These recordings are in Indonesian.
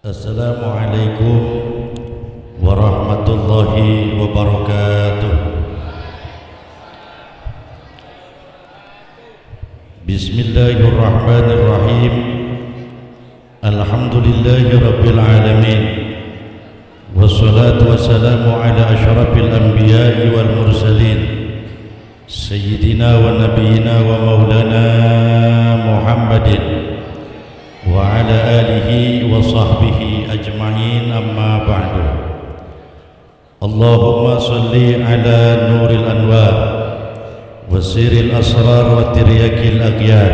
Assalamualaikum warahmatullahi wabarakatuh. Bismillahirrahmanirrahim. Alhamdulillahi rabbil alamin. Wassalatu wassalamu ala asyrafil anbiya'i wal mursalin Sayyidina wa nabiyina wa maulana Muhammadin wa ala alihi wa sahbihi ajma'in, amma ba'du. Allahumma salli ala nuril anwar wa siril asrar wa tiryakil aghyar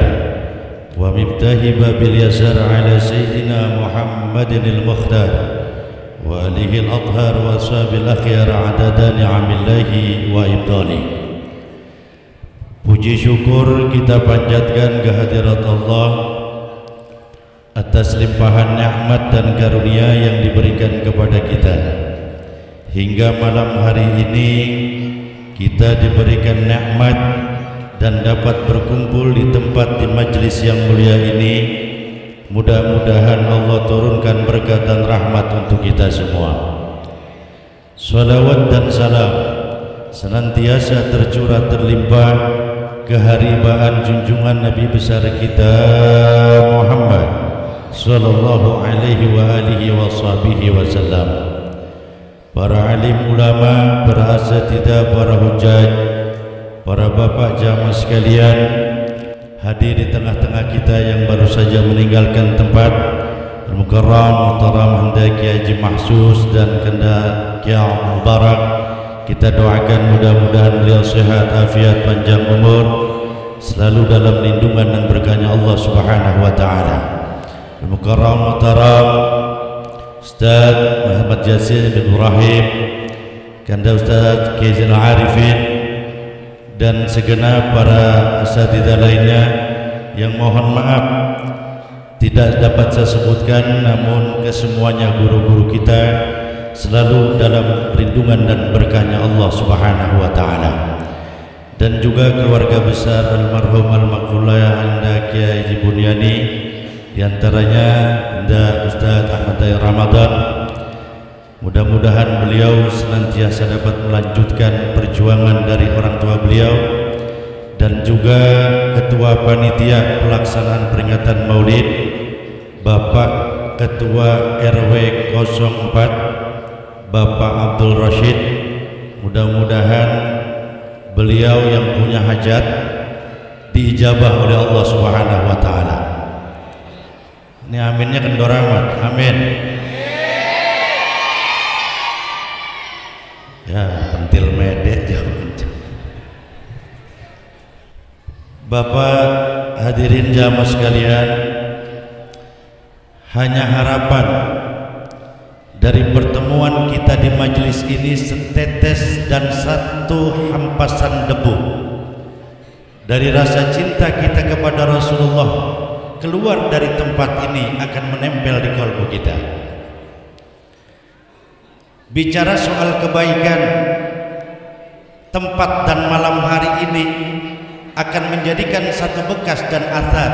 wa miftahi babil yasar ala sayyidina Muhammadin al-mukhtar wa alihi al-adhar wa ashabil akhyar adada ni'amillahi wa ibdali. Puji syukur kita panjatkan kehadirat Allah atas limpahan nikmat dan karunia yang diberikan kepada kita. Hingga malam hari ini kita diberikan nikmat dan dapat berkumpul di tempat di majlis yang mulia ini. Mudah-mudahan Allah turunkan berkat dan rahmat untuk kita semua. Salawat dan salam senantiasa tercurah terlimpah keharibaan junjungan Nabi besar kita Muhammad sallallahu alaihi wa alihi wa sahbihi wasallam, para alim ulama, para asatidzah, para hujjaj, para bapak jamaah sekalian, hadir di tengah-tengah kita yang baru saja meninggalkan tempat. Al-Mukarram Muhtaram Handaki Haji Mahsus dan Kenda Kiai Mubarak, kita doakan mudah-mudahan beliau sehat, afiat, panjang umur, selalu dalam lindungan dan berkahnya Allah Subhanahu wa taala. Al-Mukarram Muhtaram Ustaz Muhammad Jasir bin Ibrahim, Kanda Ustaz Kizil Arifin, dan segenap para asatidzah lainnya yang mohon maaf tidak dapat saya sebutkan, namun kesemuanya guru-guru kita selalu dalam perlindungan dan berkahnya Allah Subhanahu wa taala. Dan juga keluarga besar almarhum al-maghfurlah Anda Kiai Haji Bunyani, di antaranya Anda Ustaz Ahmad Dayar Ramadan. Mudah-mudahan beliau senantiasa dapat melanjutkan perjuangan dari orang tua beliau, dan juga ketua panitia pelaksanaan peringatan Maulid Bapak Ketua RW 04 Bapak Abdul Rashid. Mudah-mudahan beliau yang punya hajat diijabah oleh Allah Subhanahu wa taala. Ini aminnya kendor amat. Amin. Ya, pentil medek jauh. Bapak hadirin jamaah sekalian, hanya harapan dari pertemuan kita di majelis ini setetes dan satu hampasan debu dari rasa cinta kita kepada Rasulullah keluar dari tempat ini akan menempel di kalbu kita. Bicara soal kebaikan, tempat dan malam hari ini akan menjadikan satu bekas dan athar.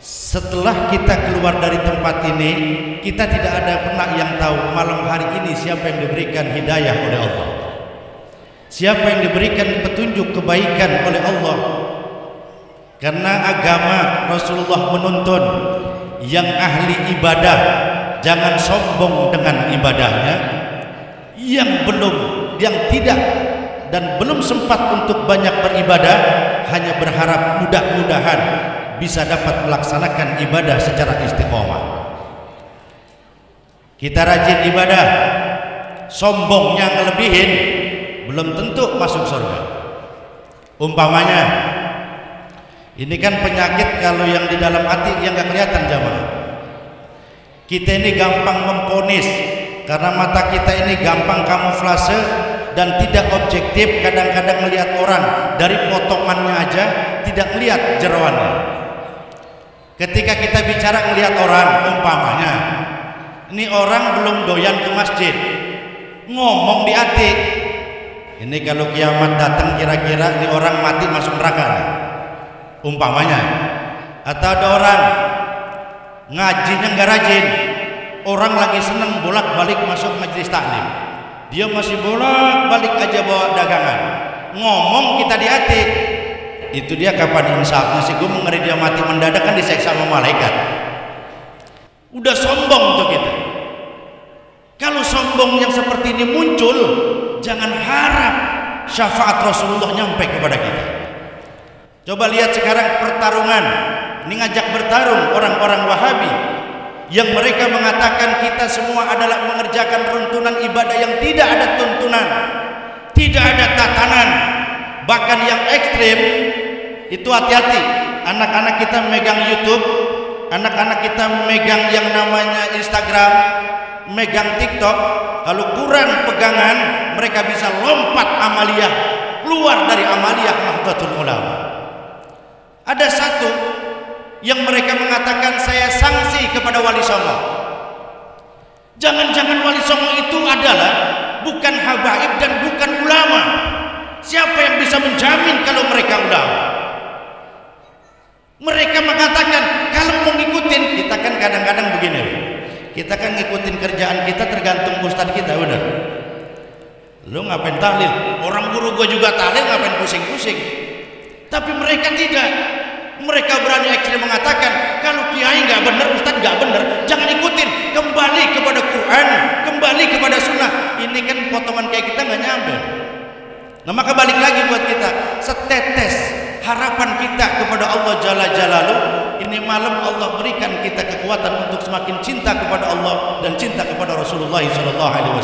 Setelah kita keluar dari tempat ini, kita tidak ada pernah yang tahu malam hari ini siapa yang diberikan hidayah oleh Allah, siapa yang diberikan petunjuk kebaikan oleh Allah. Karena agama Rasulullah menuntun yang ahli ibadah jangan sombong dengan ibadahnya, yang tidak dan belum sempat untuk banyak beribadah hanya berharap mudah-mudahan bisa dapat melaksanakan ibadah secara istiqomah. Kita rajin ibadah, sombongnya ngelebihin, belum tentu masuk surga. Umpamanya, ini kan penyakit kalau yang di dalam hati yang gak kelihatan jamaah. Kita ini gampang memponis karena mata kita ini gampang kamuflase dan tidak objektif. Kadang-kadang melihat orang dari potongannya aja, tidak melihat jeroannya. Ketika kita bicara melihat orang, umpamanya ini orang belum doyan ke masjid, ngomong di hati, ini kalau kiamat datang kira-kira ini orang mati masuk neraka nih. Umpamanya, atau ada orang ngajinya nggak rajin, orang lagi senang bolak-balik masuk majelis taklim, dia masih bolak-balik aja bawa dagangan, ngomong kita di hati, itu dia kapan insafnya sih? Gue mengeri dia mati mendadak kan diseksa sama malaikat. Udah sombong tuh kita. Kalau sombong yang seperti ini muncul, jangan harap syafaat Rasulullah nyampe kepada kita. Coba lihat sekarang pertarungan, ini ngajak bertarung orang-orang Wahabi yang mereka mengatakan kita semua adalah mengerjakan runtunan ibadah yang tidak ada tuntunan, tidak ada tatanan, bahkan yang ekstrim itu hati-hati. Anak-anak kita megang YouTube, anak-anak kita megang yang namanya Instagram, megang TikTok, kalau kurang pegangan mereka bisa lompat amaliyah, keluar dari amaliyah Nahdlatul Ulama. Ada satu yang mereka mengatakan saya sanksi kepada Wali Songo. Jangan-jangan Wali Songo itu adalah bukan habaib dan bukan ulama. Siapa yang bisa menjamin kalau mereka ulama? Mereka mengatakan kalau mau ngikutin, kita kan kadang-kadang begini, kita kan ngikutin kerjaan kita tergantung ustadz kita, udah. Lu ngapain tahlil? Orang guru gua juga tahlil, ngapain pusing-pusing? Tapi mereka tidak. Mereka berani ekstrim mengatakan kalau kiai nggak benar, ustadz nggak benar, jangan ikutin, kembali kepada Quran, kembali kepada sunnah. Ini kan potongan kayak kita nggak nyampe. Nah maka balik lagi buat kita, setetes harapan kita kepada Allah Jalla Jalaluh. Ini malam Allah berikan kita kekuatan untuk semakin cinta kepada Allah dan cinta kepada Rasulullah SAW.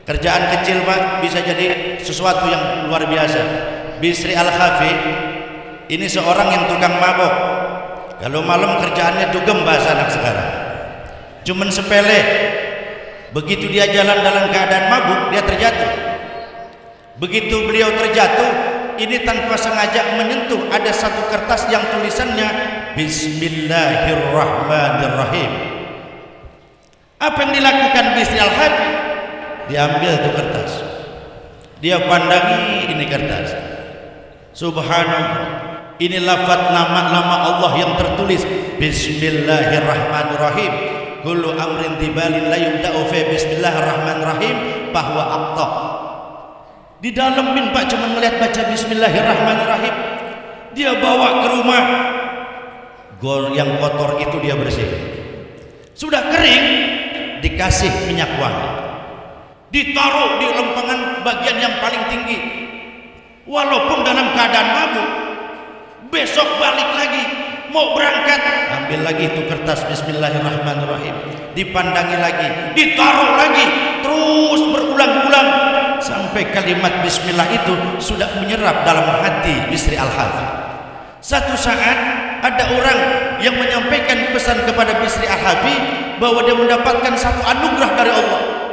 Kerjaan kecil Pak bisa jadi sesuatu yang luar biasa. Bisri Al-Khafi ini seorang yang tukang mabok. Kalau malam kerjaannya dugem bahasa anak sekarang, cuman sepele. Begitu dia jalan dalam keadaan mabuk, dia terjatuh. Begitu beliau terjatuh, ini tanpa sengaja menyentuh ada satu kertas yang tulisannya Bismillahirrahmanirrahim. Apa yang dilakukan Bisri Al-Khafi? Diambil tuh kertas, dia pandangi ini kertas. Subhanallah, ini lafaz nama-nama Allah yang tertulis Bismillahirrahmanirrahim. Kullu amrin tibalin la yubda'u fi Bismillahirrahmanirrahim bahwa aqta. Di dalemin Pak cuma melihat baca Bismillahirrahmanirrahim. Dia bawa ke rumah, gol yang kotor itu dia bersihkan. Sudah kering, dikasih minyak wangi, ditaruh di lempengan bagian yang paling tinggi. Walaupun dalam keadaan mabuk, besok balik lagi mau berangkat, ambil lagi itu kertas Bismillahirrahmanirrahim, dipandangi lagi, ditaruh lagi, terus berulang-ulang sampai kalimat Bismillah itu sudah menyerap dalam hati Bisri Al-Khafi. Satu saat ada orang yang menyampaikan pesan kepada Bisri Al-Khafi bahwa dia mendapatkan satu anugerah dari Allah.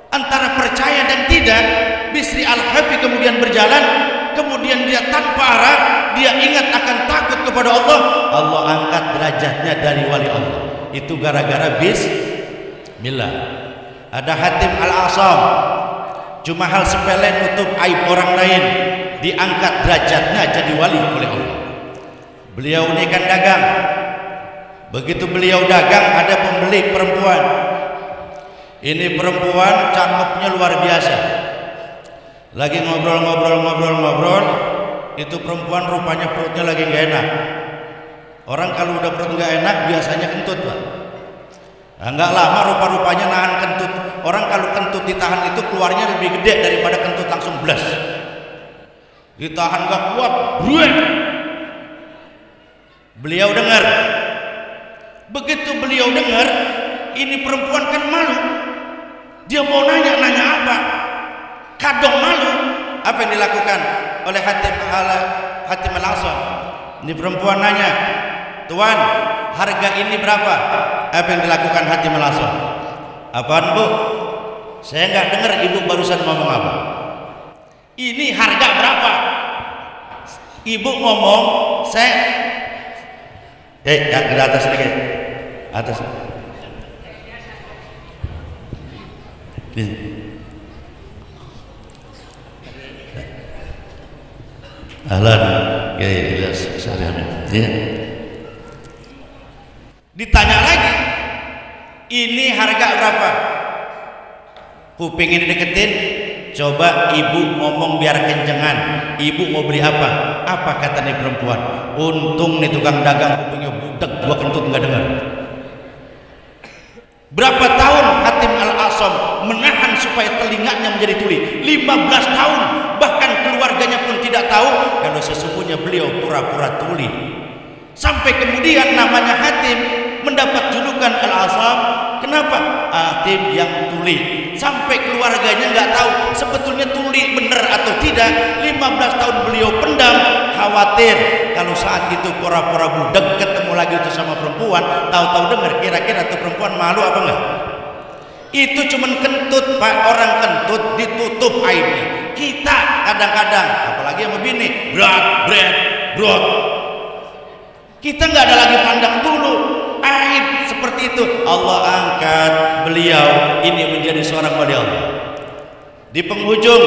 Antara percaya dan tidak, Bisri Al-Khafi kemudian berjalan, kemudian dia tanpa arah, dia ingat akan takut kepada Allah. Allah angkat derajatnya dari wali Allah. Itu gara-gara Bismillah. Ada Hatim Al-Asam, cuma hal sepele nutup aib orang lain, diangkat derajatnya jadi wali oleh Allah. Beliau ini kan dagang. Begitu beliau dagang, ada pembeli perempuan. Ini perempuan cakepnya luar biasa. Lagi ngobrol, itu perempuan rupanya perutnya lagi nggak enak. Orang kalau udah perut nggak enak biasanya kentut Pak. Nah, nggak lama rupa-rupanya nahan kentut. Orang kalau kentut ditahan itu keluarnya lebih gede daripada kentut langsung blas. Ditahan nggak kuat, bruet. Beliau dengar. Begitu beliau dengar, ini perempuan kan malu. Dia mau nanya apa? Kadang malu. Apa yang dilakukan oleh Hatim Al-Asam? Ini perempuan nanya, Tuan, harga ini berapa? Apa yang dilakukan Hatim Al-Asam? Apaan Bu? Saya nggak dengar ibu barusan ngomong apa. Ini harga berapa? Ibu ngomong, saya ke atas sedikit, atas. Ahlan, ya, sehari-hari. Ya. Ditanya lagi, Ini harga berapa? Kuping ini deketin. Coba ibu ngomong biar kencengan. Ibu mau beli apa? Apa kata nih perempuan? Untung nih tukang dagang kupingnya budak, gua kentut nggak dengar. Berapa tahun Hatim Al-Asam menahan supaya telinganya menjadi tuli? 15 tahun. Bahkan keluarganya pun tidak tahu kalau sesungguhnya beliau pura-pura tuli. Sampai kemudian namanya Hatim mendapat julukan Al-Asam. Kenapa? Hatim yang tuli. Sampai keluarganya nggak tahu sebetulnya tuli bener atau tidak. 15 tahun beliau pendam, khawatir kalau saat itu pura-pura budak ketemu lagi itu sama perempuan, tahu-tahu dengar kira-kira tuh perempuan malu apa enggak? Itu cuman kentut, Pak. Orang kentut ditutup aibnya. Kita kadang-kadang apalagi sama bini, brot. Kita nggak ada lagi pandang dulu aib seperti itu. Allah angkat beliau ini menjadi seorang wali Allah. Di penghujung,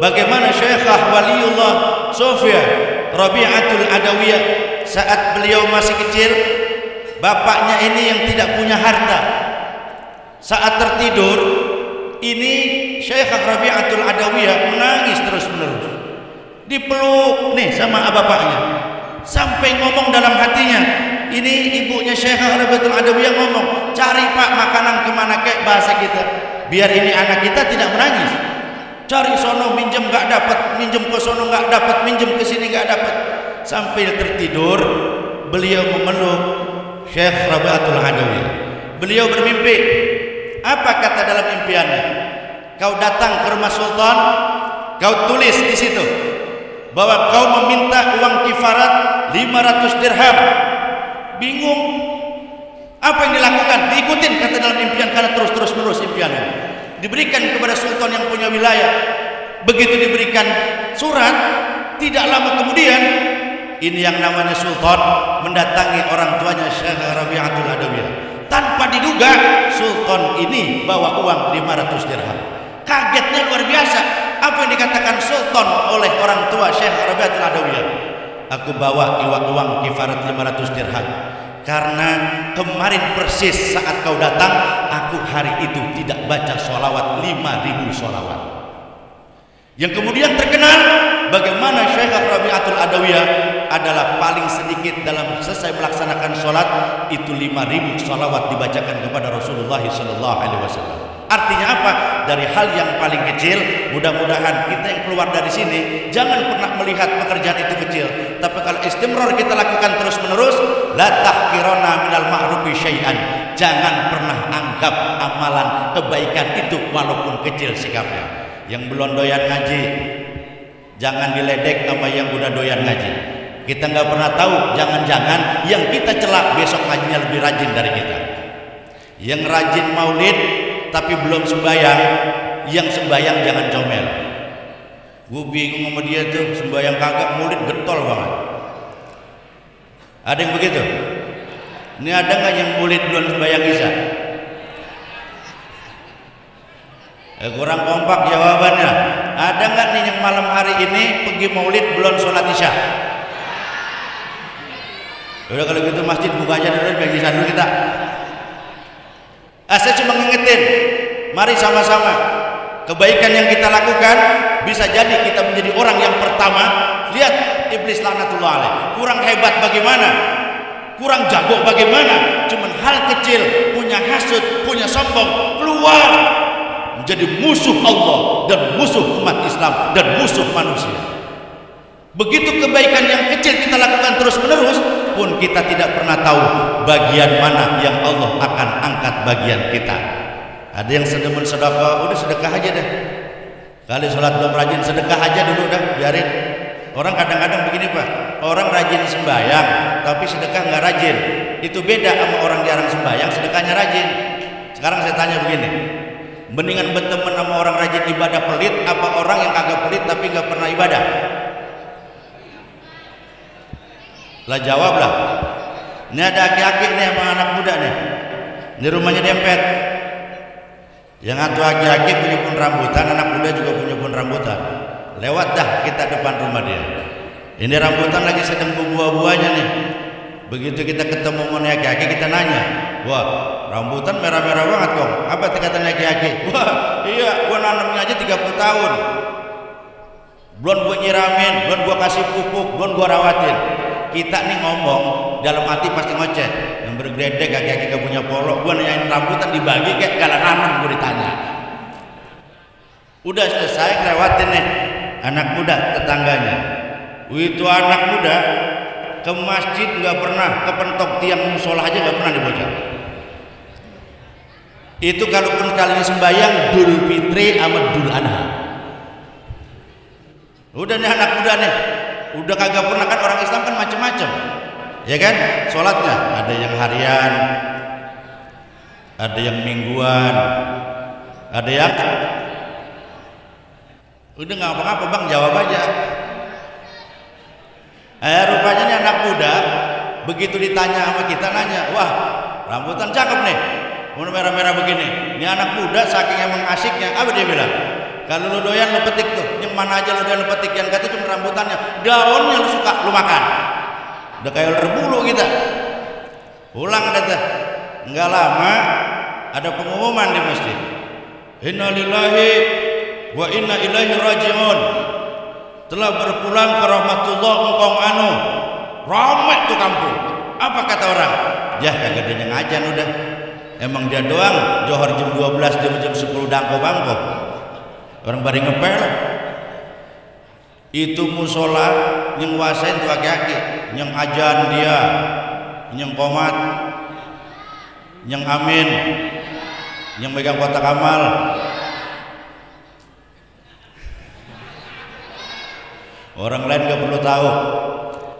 bagaimana Syekhah Waliullah Sofia Rabi'atul Adawiyah saat beliau masih kecil, bapaknya ini yang tidak punya harta. Saat tertidur, ini Syekhah Rabi'atul Adawiyah menangis terus-menerus. Dipeluk nih sama bapaknya. Sampai ngomong dalam hatinya, ini ibunya Syekhah Rabi'atul Adawiyah ngomong, cari Pak makanan kemana kek, bahasa kita, biar ini anak kita tidak menangis. Cari sono minjem nggak dapat, minjem ke sono nggak dapat, minjem ke sini nggak dapat. Sampai tertidur, beliau memeluk Syekh Rabi'atul Adawiyah. Beliau bermimpi. Apa kata dalam impiannya? Kau datang ke rumah sultan, kau tulis di situ bahwa kau meminta uang kifarat 500 dirham. Bingung apa yang dilakukan? Diikutin kata dalam impian, karena terus menerus impiannya diberikan kepada sultan yang punya wilayah. Begitu diberikan surat, tidak lama kemudian ini yang namanya sultan mendatangi orang tuanya Syekh Rabi'atul Adawiyah. Tanpa diduga sultan ini bawa uang 500 dirham. Kagetnya luar biasa. Apa yang dikatakan sultan oleh orang tua Syekh Rabi'atul Adawiyah? Aku bawa uang kifarat 500 dirham karena kemarin persis saat kau datang, aku hari itu tidak baca sholawat 5.000 sholawat. Yang kemudian terkenal bagaimana Syekh Rabi'atul Adawiyah adalah paling sedikit dalam selesai melaksanakan sholat itu 5.000 sholawat dibacakan kepada Rasulullah SAW. Artinya apa? Dari hal yang paling kecil, mudah-mudahan kita yang keluar dari sini jangan pernah melihat pekerjaan itu kecil, tapi kalau istimrar kita lakukan terus menerus, la tahqirana minal ma'rufi syai'an, jangan pernah anggap amalan kebaikan itu walaupun kecil sikapnya. Yang belum doyan ngaji jangan diledek sama yang udah doyan ngaji. Kita nggak pernah tahu, jangan-jangan yang kita celak besok ngajinya lebih rajin dari kita. Yang rajin maulid tapi belum sembahyang, yang sembahyang jangan comel. Gue bingung sama dia tuh, sembahyang kagak, maulid getol banget. Ada yang begitu? Ini ada nggak yang maulid belum sembahyang isya? Kurang kompak jawabannya. Ada nggak nih yang malam hari ini pergi maulid belum sholat isya? Udah kalau gitu masjid buka aja dulu, biar isya dulu kita. Saya cuma ngingetin, mari sama-sama kebaikan yang kita lakukan bisa jadi kita menjadi orang yang pertama. Lihat iblis laknatullah alaih, kurang hebat bagaimana, kurang jago bagaimana, cuman hal kecil punya hasud, punya sombong, keluar menjadi musuh Allah dan musuh umat Islam dan musuh manusia. Begitu kebaikan yang kecil kita lakukan terus menerus pun kita tidak pernah tahu bagian mana yang Allah akan angkat bagian kita. Ada yang sedekah sedekah, udah sedekah aja deh. Kali sholat belum rajin, sedekah aja dulu dah, biarin. Orang kadang-kadang begini Pak, orang rajin sembahyang tapi sedekah nggak rajin. Itu beda sama orang jarang sembahyang sedekahnya rajin. Sekarang saya tanya begini, mendingan berteman sama orang rajin ibadah pelit apa orang yang kagak pelit tapi nggak pernah ibadah? Lah jawablah. Ini ada aki-aki nih sama anak muda nih, di rumahnya dempet. Yang satu aki-aki punya pun rambutan, anak muda juga punya pun rambutan. Lewat dah kita depan rumah dia. Ini rambutan lagi sedang buah-buahnya nih. Begitu kita ketemu sama aki-aki, kita nanya, wah rambutan merah-merah banget kong, apa katanya aki-aki? Wah iya, gua nanamnya aja 30 tahun, belum gua nyiramin, belum gua kasih pupuk, belum gua rawatin. Kita nih ngomong dalam hati pasti ngoceh, yang bergledek aki-aki gak punya polok. Gua nanyain rambutan dibagi kayak gak nanam, gua ditanya. Udah selesai lewatin nih anak muda tetangganya. Itu anak muda ke masjid nggak pernah, ke pentok tiang musola aja nggak pernah dibocor. Itu kalaupun kalian sembahyang Idul Fitri sama Idul Adha. Udah nih anak muda nih, udah kagak pernah, kan orang Islam kan macam-macam, ya kan? Sholatnya ada yang harian, ada yang mingguan, ada yang udah nggak apa-apa bang, jawab aja. Rupanya nih anak muda begitu ditanya sama kita, nanya, wah rambutan cakep nih, warna merah-merah begini. Ini anak muda saking emang asiknya, apa dia bilang? Kalau lu doyan lu petik tuh, yang mana aja lu doyan lu petik, yang kata cuma rambutannya, daunnya lu suka lu makan. Udah kayak berbulu kita. Pulang ada, nggak lama ada pengumuman di masjid. Inna lillahi wa inna ilaihi raji'un. Telah berpulang ke rahmatullah engkong anu. Ramai tuh kampung. Apa kata orang? Ya kagak ada yang ngajan udah. Emang dia doang johor jam 12, dia jam 10 dangko bangko. Orang bari ngepel. Itu musola yang wasain tuh aki-aki, yang ajan dia, yang komat, yang amin, yang megang kotak amal. Orang lain gak perlu tahu.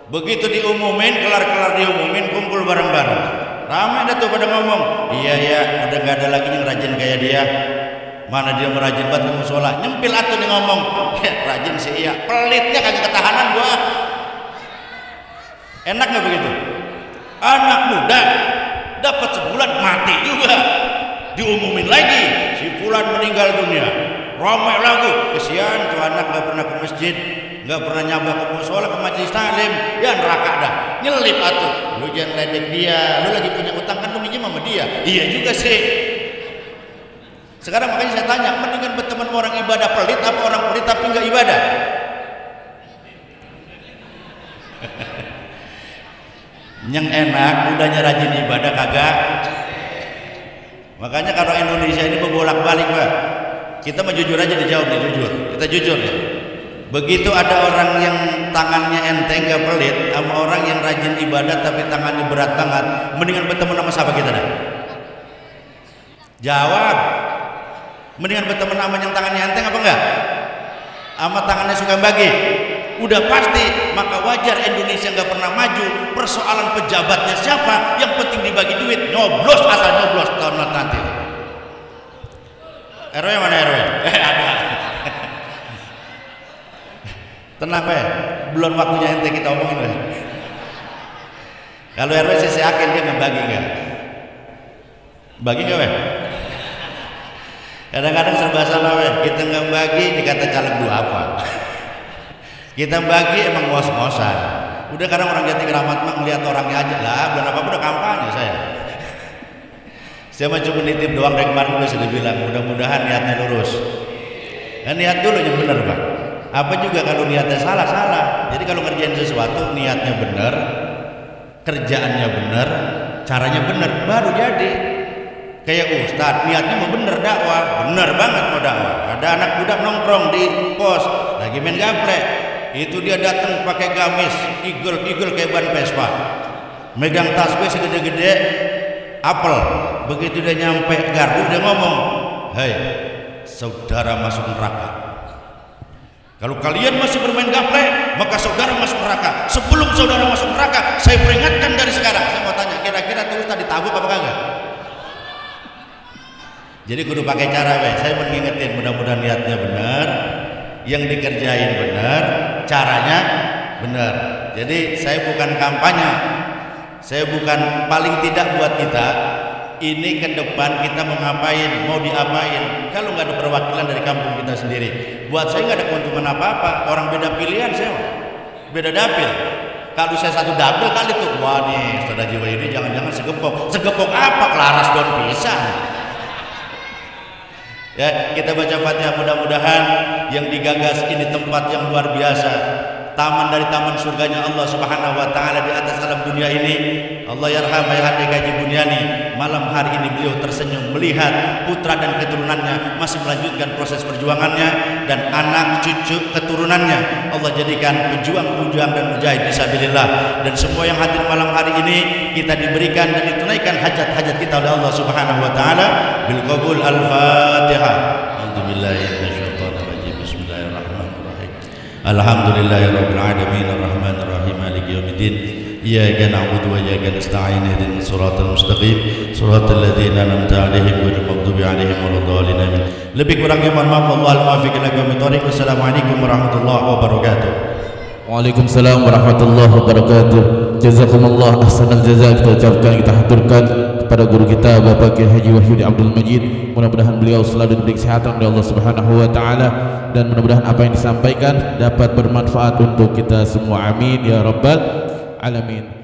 Begitu diumumin, kelar-kelar diumumin, kumpul bareng-bareng. Ramai dah tuh pada ngomong, iya ya, udah gak ada lagi yang rajin kayak dia. Mana dia merajin banget ke musola. Nyempil atuh nih ngomong, rajin sih iya, pelitnya kagak ketahanan gua. Enak gak begitu? Anak muda dapat sebulan mati juga, diumumin lagi si fulan meninggal dunia. Ramai lagi, kesian tuh anak gak pernah ke masjid, nggak pernah nyabak ke musola, ke majelis taklim, ya neraka dah, nyelip atuh. Lu jangan ledek dia, lu lagi punya utang kan lu minjem sama dia. Iya juga sih. Sekarang makanya saya tanya, mendingan berteman orang ibadah pelit apa orang pelit tapi nggak ibadah? Yang enak udahnya rajin ibadah kagak. Makanya kalau Indonesia ini berbolak-balik Pak, kita mah jujur aja dijawab nih, jujur, kita jujur ya. Begitu ada orang yang tangannya enteng gak pelit sama orang yang rajin ibadah tapi tangannya berat banget, mendingan berteman sama siapa kita dah? Jawab. Mendingan berteman sama yang tangannya enteng apa enggak? Sama tangannya suka bagi? Udah pasti. Maka wajar Indonesia gak pernah maju. Persoalan pejabatnya siapa, yang penting dibagi duit, nyoblos asal nyoblos tahun nanti. RW mana RW? Ada. Tenang Pak, belum waktunya ente kita omongin Pak. Kalau RW saya yakin dia ngebagi nggak? Bagi nggak Pak? Kadang-kadang serba salah Pak. Kita nggak bagi dikata caleg dua apa? Kita bagi emang ngos-ngosan. Udah kadang orang Jati Keramat mah ngeliat orangnya aja lah, belum apa-apa udah kampanye saya. Saya mah cuma nitip doang dari kemarin udah sudah bilang, mudah-mudahan niatnya lurus. Dan niat dulu yang benar Pak. Apa juga kalau niatnya salah. Jadi kalau ngerjain sesuatu niatnya benar, kerjaannya benar, caranya benar, baru jadi. Kayak Ustadz niatnya mau bener dakwah, bener banget mau dakwah. Ada anak budak nongkrong di pos lagi main gaplek, itu dia datang pakai gamis igel kayak ban Vespa, megang tasbih segede-gede apel. Begitu dia nyampe gardu dia ngomong, hei saudara masuk neraka. Kalau kalian masih bermain gaplek, maka saudara masuk neraka. Sebelum saudara masuk neraka, saya peringatkan dari sekarang. Saya mau tanya, kira-kira tuh tadi tabuk apa kagak? Jadi kudu pakai cara, saya mengingetin, mudah-mudahan niatnya benar, yang dikerjain benar, caranya benar. Jadi saya bukan kampanye, saya bukan paling tidak buat kita. Ini ke depan kita mau ngapain, mau diapain, kalau nggak ada perwakilan dari kampung kita sendiri, buat saya nggak ada keuntungan apa-apa. Orang beda pilihan, saya beda dapil. Kalau saya satu double kali tuh, wah nih saudara jiwa ini jangan-jangan segepok apa kelaras daun pisang. Ya, kita baca Fatihah, mudah-mudahan yang digagas ini tempat yang luar biasa, taman dari taman surganya Allah Subhanahu wa taala di atas alam dunia ini. Allah yarham Ayah Haji Bunyani, malam hari ini beliau tersenyum melihat putra dan keturunannya masih melanjutkan proses perjuangannya, dan anak cucu keturunannya Allah jadikan pejuang-pejuang dan mujahid fisabilillah. Dan semua yang hadir malam hari ini kita diberikan dan ditunaikan hajat-hajat kita oleh Allah Subhanahu wa taala bil qabul. Al-Fatihah. A'udzubillahi minasyaitonir rajim. Bismillahirrahmanirrahim. Alhamdulillahirabbil alamin arrahmanir rahim maliki yaumiddin. Iyyaka na'budu wa iyyaka nasta'in ihdinas siratal mustaqim siratal ladzina an'amta 'alaihim ghairil maghdubi 'alaihim waladdallin amin. Lebih kurangnya mohon maaf. Wallahul muwaffiq ila aqwamit thoriq. Wassalamualaikum warahmatullahi wabarakatuh. Waalaikumsalam warahmatullahi wabarakatuh. Jazakumullah ahsanal jazaa. Kita ucapkan, kita haturkan kepada guru kita Bapak Kiai Haji Wahyudi Abdul Majid. Mudah-mudahan beliau selalu diberi kesehatan oleh Allah Subhanahu wa taala, dan mudah-mudahan apa yang disampaikan dapat bermanfaat untuk kita semua. Amin ya rabbal alamin.